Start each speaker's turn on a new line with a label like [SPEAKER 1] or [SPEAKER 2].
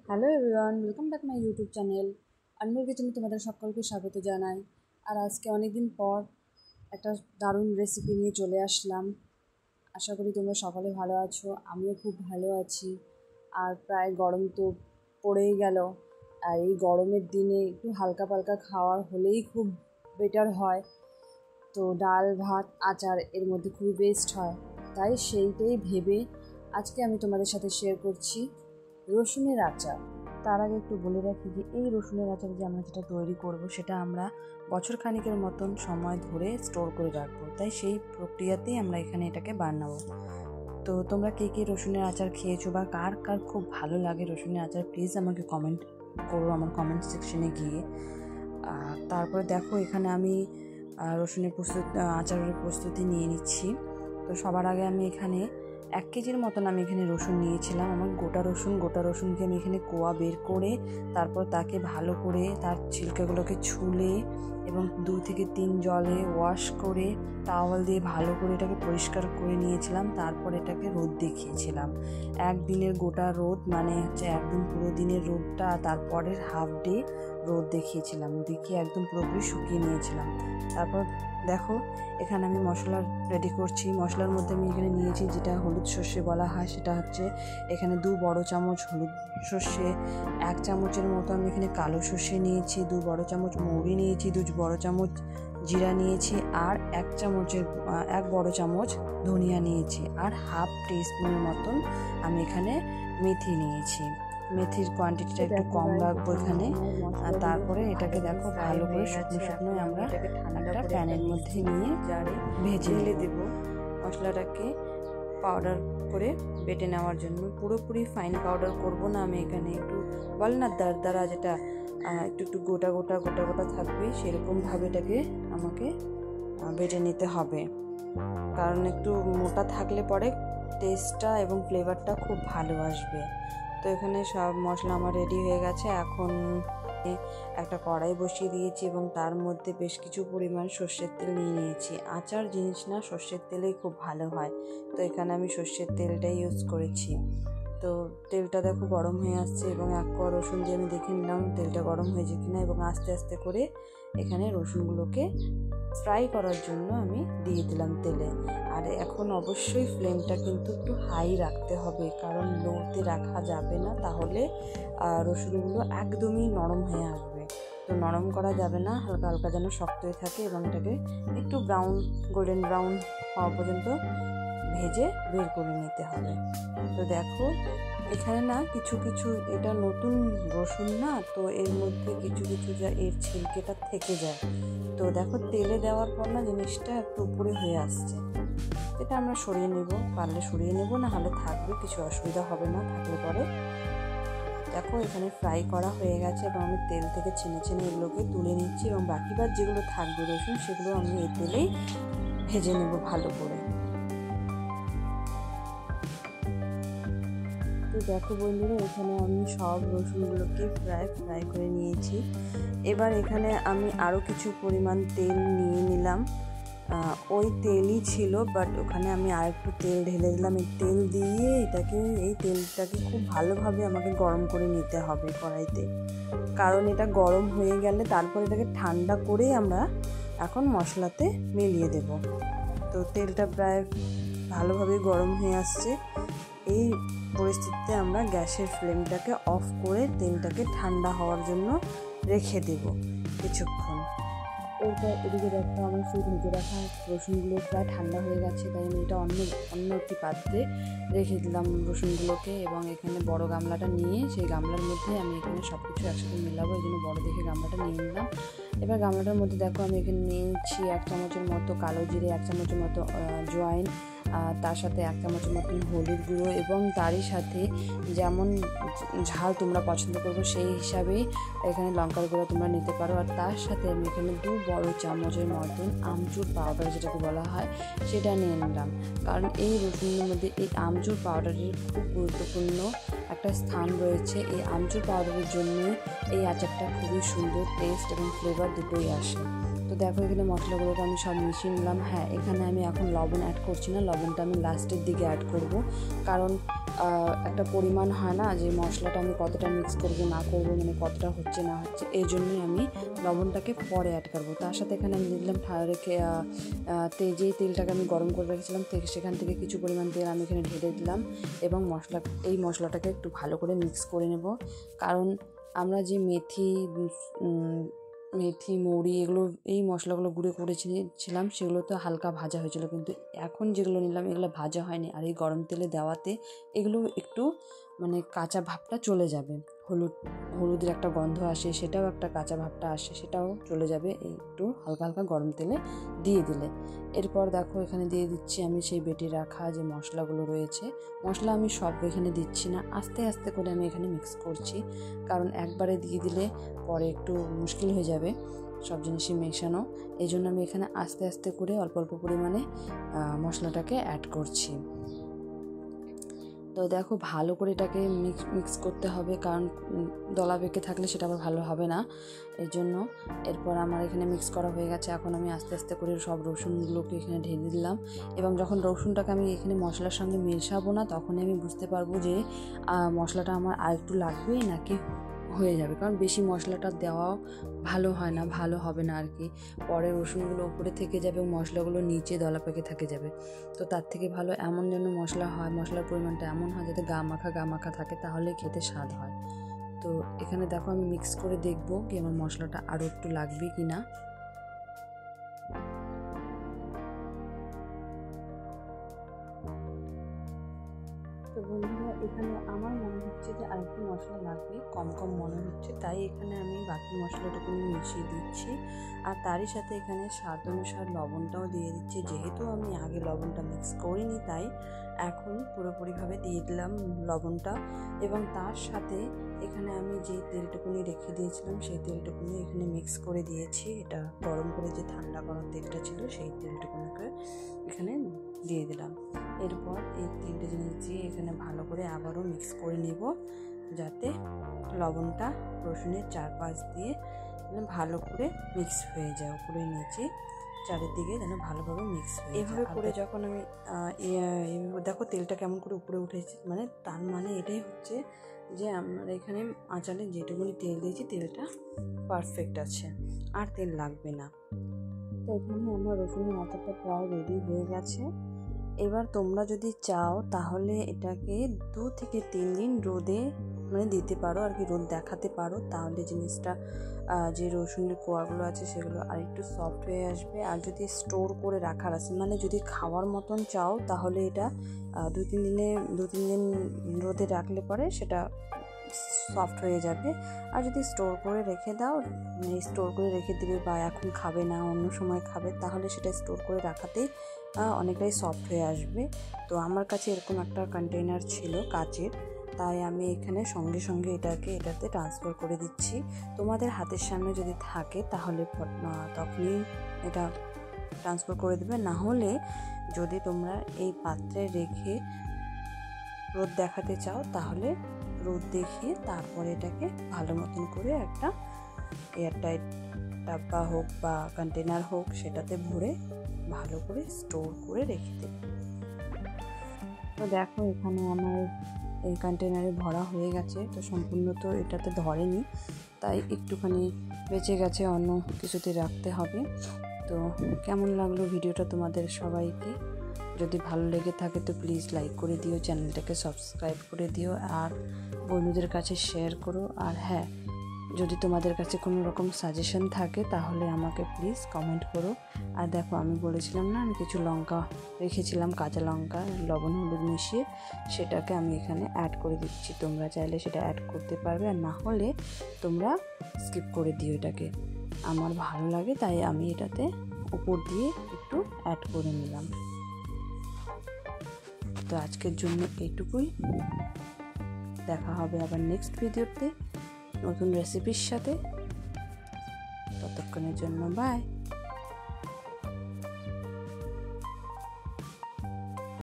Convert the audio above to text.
[SPEAKER 1] Hello everyone, welcome back my YouTube channel Anmol কিচেনে তোমাদের সকলকে স্বাগত জানাই। আর আজকে অনেকদিন পর একটা দারুণ রেসিপি নিয়ে চলে আসলাম। আশা করি তোমরা সকলে ভালো আছো, আমিও খুব ভালো আছি। আর প্রায় গরম তো পড়েই গেল, আর এই গরমের দিনে একটু হালকা পালকা খাওয়ার হলেই খুব বেটার হয়। তো ডাল ভাত আচার এর মধ্যে খুবই বেস্ট হয়, তাই সেইটাই ভেবে আজকে আমি তোমাদের সাথে শেয়ার করছি রসুনের আচার। তার আগে একটু বলে রাখি যে এই রসুনের আচার যে আমরা যেটা তৈরি করব সেটা আমরা বছর খানিকের মতন সময় ধরে স্টোর করে রাখবো, তাই সেই প্রক্রিয়াতেই আমরা এখানে এটাকে বানাবো। তো তোমরা কে কে রসুনের আচার খেয়েছো বা কার কার খুব ভালো লাগে রসুনের আচার, প্লিজ আমাকে কমেন্ট করো আমার কমেন্ট সেকশনে গিয়ে। তারপরে দেখো এখানে আমি রসুনের আচারের প্রস্তুতি নিয়ে নিচ্ছি। তো সবার আগে আমি এখানে 1 কেজির মতন আমি এখানে রসুন নিয়েছিলাম। আমার গোটা রসুনকে আমি এখানে কোয়া বের করে তারপর তাকে ভালো করে তার ছিলকাগুলোকে ছুলে এবং 2 থেকে 3 জলে ওয়াশ করে টাওয়াল দিয়ে ভালো করে এটাকে পরিষ্কার করে নিয়েছিলাম। তারপর এটাকে রোদ দেখিয়েছিলাম, একদিনের গোটা রোদ, মানে হচ্ছে একদিন পুরো দিনের রোদটা, তারপরের হাফ ডে রোদ দেখিয়েছিলাম, দেখিয়ে একদম পুরোপুরি শুকিয়ে নিয়েছিলাম। তারপর দেখো এখানে আমি মশলা রেডি করছি। মশলার মধ্যে আমি এখানে নিয়েছি যেটা হলুদ সর্ষে বলা হয়, সেটা হচ্ছে এখানে 2 বড় চামচ হলুদ সর্ষে, 1 চামচের মতো আমি এখানে কালো সর্ষে নিয়েছি, 2 বড় চামচ মৌরি নিয়েছি, 2 বড় চামচ জিরা নিয়েছি, আর 1 বড় চামচ ধনিয়া নিয়েছি, আর হাফ টিস্পুনের মতন আমি এখানে মেথি নিয়েছি। মেথির কোয়ান্টিটিটা একটু কম রাখবো এখানে। আর তারপরে এটাকে দেখো ভালো করে শুকনো আমরা একটা প্যানের মধ্যে নিয়ে ভেজে দেব। মশলাটাকে পাউডার করে বেটে নেওয়ার জন্য, পুরোপুরি ফাইন পাউডার করব না আমি এখানে, একটু বলে না দারদারা, যেটা একটু একটু গোটা গোটা গোটা গোটা থাকবে সেরকমভাবে এটাকে আমাকে বেটে নিতে হবে। কারণ একটু মোটা থাকলে পরে টেস্টটা এবং ফ্লেভারটা খুব ভালো আসবে। তো এখানে সব মশলা আমার রেডি হয়ে গেছে। এখন একটা কড়াই বসিয়ে দিয়েছি এবং তার মধ্যে বেশ কিছু পরিমাণ সর্ষের তেল নিয়ে নিয়েছি। আচার জিনিস না সর্ষের তেলেই খুব ভালো হয়, তো এখানে আমি সর্ষের তেলটাই ইউজ করেছি। তো তেলটা দেখো গরম হয়ে আসছে এবং 1 কোয়া রসুন দিয়ে আমি দেখে নিলাম তেলটা গরম হয়েছে কিনা, এবং আস্তে আস্তে করে এখানে রসুনগুলোকে ফ্রাই করার জন্য আমি দিয়ে দিলাম তেলে। আর এখন অবশ্যই ফ্লেমটা কিন্তু একটু হাই রাখতে হবে, কারণ লোতে রাখা যাবে না, তাহলে রসুনগুলো একদমই নরম হয়ে আসবে। তো নরম করা যাবে না, হালকা হালকা যেন শক্ত হয়ে থাকে, এবং এটাকে একটু গোল্ডেন ব্রাউন হওয়া পর্যন্ত ভেজে বের করে নিতে হবে। তো দেখো এখানে না কিছু কিছু, এটা নতুন রসুন না, তো এর মধ্যে কিছু কিছু যা এর ছিলকেটা থেকে যায়। তো দেখো তেলে দেওয়ার পর না জিনিসটা একটু উপরে হয়ে আসছে, এটা আমরা সরিয়ে নেব, পারলে সরিয়ে নেব, না হলে থাকবে, কিছু অসুবিধা হবে না থাকলে পরে। দেখো এখানে ফ্রাই করা হয়ে গেছে এবং আমি তেল থেকে ছেনে ছেনে এগুলোকে তুলে নিচ্ছি, এবং বাকিবার যেগুলো থাকবে রসুন সেগুলো আমি এই তেলেই ভেজে নেব ভালো করে। তো দেখো বন্ধুরা, এখানে আমি সব রসুনগুলোকে ফ্রাই করে নিয়েছি। এবার এখানে আমি আরও কিছু পরিমাণ তেল নিয়ে নিলাম, ওই তেলই ছিল, বাট ওখানে আমি আর একটু তেল ঢেলে দিলাম। এই তেল দিয়ে এই তেলটাকে খুব ভালোভাবে আমাকে গরম করে নিতে হবে কড়াইতে, কারণ এটা গরম হয়ে গেলে তারপর এটাকে ঠান্ডা করেই আমরা এখন মশলাতে মিলিয়ে দেব। তো তেলটা প্রায় ভালোভাবে গরম হয়ে আসছে। এই পরিস্থিতিতে আমরা গ্যাসের ফ্লেমটাকে অফ করে তেলটাকে ঠান্ডা হওয়ার জন্য রেখে দেব কিছুক্ষণ। এরপর এদিকে দেখো আমার সেই ভেজে রাখা রসুনগুলো প্রায় ঠান্ডা হয়ে গেছে, তাই আমি এটা অন্য একটি পাত্রে রেখে দিলাম রসুনগুলোকে, এবং এখানে বড় গামলাটা নিয়ে সেই গামলার মধ্যে আমি এখানে সব কিছু একসাথে মেলাবো, এই জন্য বড় দেখে গামলাটা নিয়ে নিলাম। এবার গামলাটার মধ্যে দেখো আমি এখানে নিয়েছি 1 চামচের মতো কালো জিরে, 1 চামচের মতো জোয়াইন, তার সাথে 1 চামচের মতন হলুদ গুঁড়ো, এবং তারই সাথে যেমন ঝাল তোমরা পছন্দ করবে সেই হিসাবেই এখানে লঙ্কার গুঁড়ো তোমরা নিতে পারো। আর তার সাথে আমি এখানে 2 বড় চামচের মতন আমচুর পাউডার যেটাকে বলা হয় সেটা নিয়ে নিলাম, কারণ এই রসুনের মধ্যে এই আমচুর পাউডারের খুব গুরুত্বপূর্ণ একটা স্থান রয়েছে। এই আমচুর পাউডারের জন্যই এই আচারটা খুবই সুন্দর টেস্ট এবং ফ্লেভার দুটোই আসে। তো তো দেখো এখানে মশলাগুলোকে আমি সব মিশিয়ে নিলাম। হ্যাঁ, এখানে আমি এখন লবণ অ্যাড করছি না, লবণটা আমি লাস্টের দিকে অ্যাড করব, কারণ একটা পরিমাণ হয় না যে মশলাটা আমি কতটা মিক্স করবো না করবো, মানে কতটা হচ্ছে না হচ্ছে, এই জন্যই আমি লবণটাকে পরে অ্যাড করবো। তার সাথে এখানে আমি দিলাম রেখে যেই তেলটাকে আমি গরম করে রেখেছিলাম সেখান থেকে কিছু পরিমাণ তেল আমি এখানে ঢেলে দিলাম এবং এই মশলাটাকে একটু ভালো করে মিক্স করে নেব। কারণ আমরা যে মেথি, মৌরি এগুলো এই মশলাগুলো গুঁড়ো করেছিলাম সেগুলো তো হালকা ভাজা হয়েছিল, কিন্তু এখন যেগুলো নিলাম এগুলো ভাজা হয়নি। আর এই গরম তেলে দেওয়াতে এগুলো একটু মানে কাঁচা ভাবটা চলে যাবে, হলুদের একটা গন্ধ আসে, সেটাও একটা কাঁচা ভাবটা আসে, সেটাও চলে যাবে একটু হালকা হালকা গরম তেলে দিয়ে দিলে। এরপর দেখো এখানে দিয়ে দিচ্ছি আমি সেই বেটে রাখা যে মশলাগুলো রয়েছে। মশলা আমি সব এখানে দিচ্ছি না, আস্তে আস্তে করে আমি এখানে মিক্স করছি, কারণ একবারে দিয়ে দিলে পরে একটু মুশকিল হয়ে যাবে সব জিনিসই মেশানো। এই জন্য আমি এখানে আস্তে আস্তে করে অল্প অল্প পরিমাণে মশলাটাকে অ্যাড করছি। তো দেখো ভালো করে এটাকে মিক্স করতে হবে, কারণ দলা পেকে থাকলে সেটা আবার ভালো হবে না, এই জন্য। এরপর আমার এখানে মিক্স করা হয়ে গেছে। এখন আমি আস্তে আস্তে করে সব রসুনগুলোকে এখানে ঢেলে দিলাম, এবং যখন রসুনটাকে আমি এখানে মশলার সঙ্গে মেশাবো না তখনই আমি বুঝতে পারবো যে মশলাটা আমার আর একটু লাগবে নাকি হয়ে যাবে, কারণ বেশি মশলাটা দেওয়াও ভালো হয় না, ভালো হবে না আর কি। পরে রসুনগুলো উপরে থেকে যাবে এবং মশলাগুলো নিচে দলা পেকে থেকে যাবে। তো তার থেকে ভালো এমন যেন মশলা হয়, মশলার পরিমাণটা এমন হয় যাতে গা মাখা থাকে, তাহলে খেতে স্বাদ হয়। তো এখানে দেখো আমি মিক্স করে দেখবো কি আমার মশলাটা আরও একটু লাগবে কি না। তো বন্ধুরা, এখানে আমার মনে হচ্ছে যে আরেকটু মশলা লাগবে, কম মনে হচ্ছে, তাই এখানে আমি বাকি মশলাটুকু মিশিয়ে দিচ্ছি। আর তারই সাথে এখানে স্বাদ অনুসার লবণটাও দিয়ে দিচ্ছি। যেহেতু আমি আগে লবণটা মিক্স করিনি, তাই এখন পুরোপুরিভাবে দিয়ে দিলাম লবণটা। এবং তার সাথে এখানে আমি যে তেলটুকুনি রেখে দিয়েছিলাম সেই তেলটুকুনি এখানে মিক্স করে দিয়েছি। এটা গরম করে যে ঠান্ডা করা তেলটা ছিল সেই তেলটুকুনিকে এখানে দিয়ে দিলাম। এরপর এই তিনটে জিনিস দিয়ে এখানে ভালো করে আবারও মিক্স করে নেব, যাতে লবণটা রসুনের চারপাশ দিয়ে ভালো করে মিক্স হয়ে যায়, উপরে নিচে চারিদিকে যেন ভালোভাবে মিক্স হয়ে যায়। এভাবে করে যখন আমি দেখো তেলটা কেমন করে উপরে উঠেছে, মানে তার মানে এটাই হচ্ছে যে আমরা এখানে আঁচালে যেটুকুনি তেল দিয়েছি তেলটা পারফেক্ট আছে, আর তেল লাগবে না। তো এখানে আমার রসুনের আচারটা প্রায় রেডি হয়ে গেছে। এবার তোমরা যদি চাও তাহলে এটাকে 2 থেকে 3 দিন রোদে দিতে পারো আর কি, রোদ দেখাতে পারো, তাহলে জিনিসটা যে রসুনের কোয়াগুলো আছে সেগুলো আর একটু সফট হয়ে আসবে। আর যদি স্টোর করে রাখার আছে, যদি খাওয়ার মতন চাও, তাহলে এটা 2-3 দিন রোদে রাখলে পরে সেটা সফট হয়ে যাবে। আর যদি স্টোর করে রেখে দাও, স্টোর করে রেখে দেবে বা এখন খাবে না অন্য সময় খাবে, তাহলে সেটা স্টোর করে রাখাতেই অনেকটাই সফট হয়ে আসবে। তো আমার কাছে এরকম একটা কন্টেইনার ছিল কাচের, তাই আমি এখানে সঙ্গে এটাতে ট্রান্সফার করে দিচ্ছি। তোমাদের হাতের সামনে যদি থাকে তাহলে তখনই এটা ট্রান্সফার করে দেবে, না হলে যদি তোমরা এই পাত্রে রেখে রোদ দেখাতে চাও তাহলে রোদ দেখিয়ে তারপরে এটাকে ভালো মতন করে একটা এয়ারটাইট ডাব্বা হোক বা কন্টেনার হোক সেটাতে ভরে ভালো করে স্টোর করে রেখে দেবে। তো দেখো এখানে আমার এই কন্টেনারে ভরা হয়ে গেছে। তো সম্পূর্ণ তো এটাতে ধরেনি, তাই একটুখানি বেঁচে গেছে, অন্য কিছুতে রাখতে হবে। তো কেমন লাগলো ভিডিওটা তোমাদের সবাইকে? যদি ভালো লেগে থাকে তো প্লিজ লাইক করে দিও, চ্যানেলটাকে সাবস্ক্রাইব করে দিও, আর বন্ধুদের কাছে শেয়ার করো। আর হ্যাঁ, যদি তোমাদের কাছে কোনো রকম সাজেশন থাকে তাহলে আমাকে প্লিজ কমেন্ট করো। আর দেখো আমি বলেছিলাম না, আমি কিছু লঙ্কা রেখেছিলাম, কাঁচা লঙ্কা লবণ হলুদ মিশিয়ে, সেটাকে আমি এখানে অ্যাড করে দিচ্ছি। তোমরা চাইলে সেটা অ্যাড করতে পারবে, আর না হলে তোমরা স্কিপ করে দিও এটাকে। আমার ভালো লাগে তাই আমি এটাতে উপর দিয়ে একটু অ্যাড করে নিলাম। তো আজকের জন্য এইটুকুই, দেখা হবে আবার নেক্সট ভিডিওতে নতুন রেসিপির সাথে। ততক্ষণের জন্য বাই।